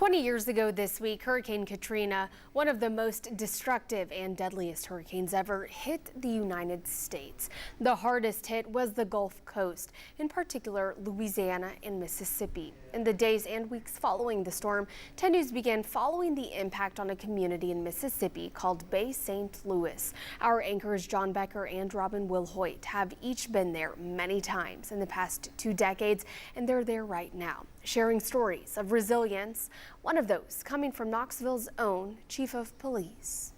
20 years ago this week, Hurricane Katrina, one of the most destructive and deadliest hurricanes ever, hit the United States. The hardest hit was the Gulf Coast, in particular Louisiana and Mississippi. In the days and weeks following the storm, 10 News began following the impact on a community in Mississippi called Bay St. Louis. Our anchors John Becker and Robin Wilhoit have each been there many times in the past 2 decades, and they're there right now, sharing stories of resilience. One of those coming from Knoxville's own Chief of Police.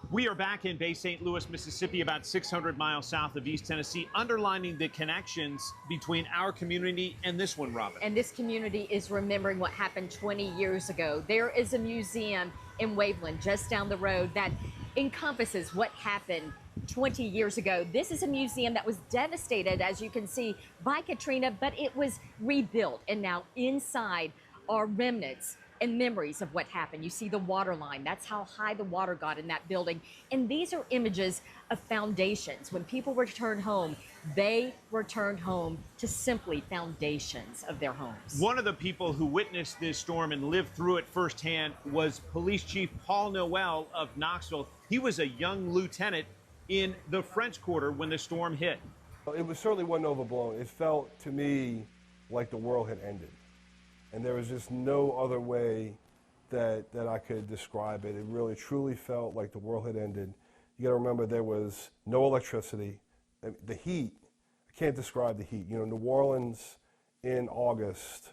We are back in Bay St. Louis, Mississippi, about 600 miles south of East Tennessee, underlining the connections between our community and this one, Robin. And this community is remembering what happened 20 years ago. There is a museum in Waveland, just down the road, that encompasses what happened 20 years ago. This is a museum that was devastated, as you can see, by Katrina, but it was rebuilt. And now inside are remnants and memories of what happened. You see the water line. That's how high the water got in that building. And these are images of foundations. When people returned home, they returned home to simply foundations of their homes. One of the people who witnessed this storm and lived through it firsthand was Police Chief Paul Noel of Knoxville. He was a young lieutenant in the French Quarter when the storm hit. It was certainly wasn't overblown. It felt to me like the world had ended. And there was just no other way that I could describe it. It really, truly felt like the world had ended. You got to remember there was no electricity. The heat, I can't describe the heat. You know, New Orleans in August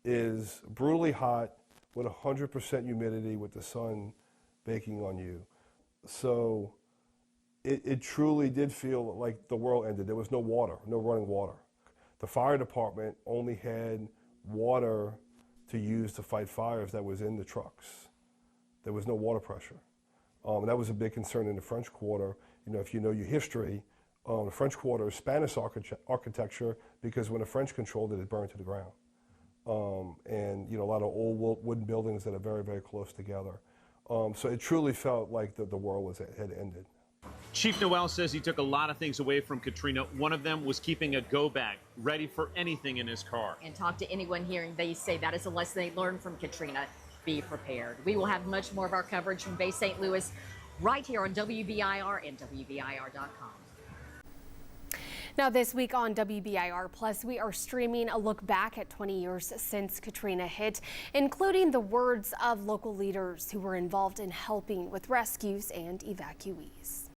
is brutally hot with 100% humidity with the sun baking on you. So it truly did feel like the world ended. There was no water, no running water. The fire department only had water to use to fight fires that was in the trucks. There was no water pressure. That was a big concern in the French Quarter. You know, if you know your history, the French Quarter is Spanish architecture because when the French controlled it, it burned to the ground. And, you know, a lot of old wooden buildings that are very, very close together. So it truly felt like the world had ended. Chief Noel says he took a lot of things away from Katrina. One of them was keeping a go bag ready for anything in his car. And talk to anyone here, and they say that is a lesson they learned from Katrina. Be prepared. We will have much more of our coverage from Bay St. Louis right here on WBIR and WBIR.com. Now this week on WBIR Plus, we are streaming a look back at 20 years since Katrina hit, including the words of local leaders who were involved in helping with rescues and evacuees.